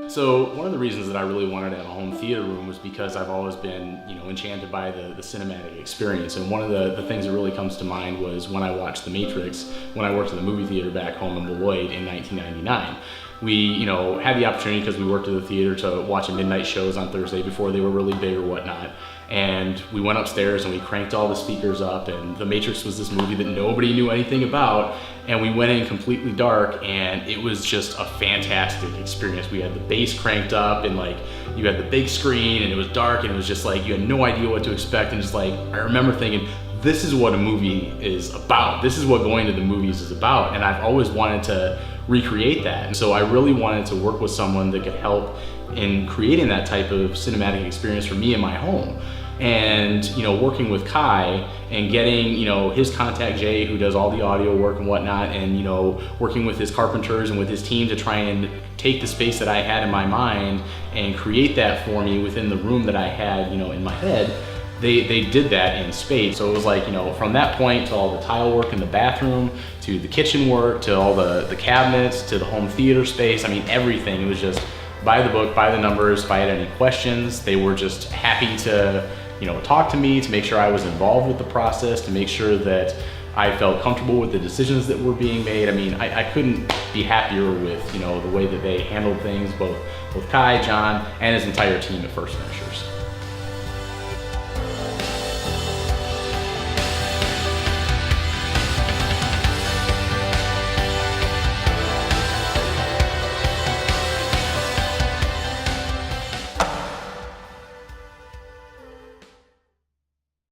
So one of the reasons that I really wanted to have a home theater room was because I've always been, enchanted by the cinematic experience. And one of the things that really comes to mind was when I watched The Matrix, when I worked at the movie theater back home in Beloit in 1999. We, had the opportunity, because we worked at the theater, to watch midnight shows on Thursday before they were really big or whatnot. And we went upstairs and we cranked all the speakers up, and The Matrix was this movie that nobody knew anything about. And we went in completely dark, and it was just a fantastic experience. We had the bass cranked up, and you had the big screen, and it was dark, and it was just you had no idea what to expect. And just I remember thinking, this is what a movie is about. This is what going to the movies is about. And I've always wanted to recreate that. And so I really wanted to work with someone that could help in creating that type of cinematic experience for me in my home. And working with Kai and getting his contact Jay, who does all the audio work and whatnot, and working with his carpenters and with his team to try and take the space that I had in my mind and create that for me within the room that I had in my head. They did that in space. So it was from that point to all the tile work in the bathroom, to the kitchen work, to all the cabinets, to the home theater space. I mean, everything. It was just by the book, by the numbers. If I had any questions, they were just happy to talk to me, to make sure I was involved with the process, to make sure that I felt comfortable with the decisions that were being made. I mean, I couldn't be happier with the way that they handled things, both Kai, John, and his entire team at First Finishers.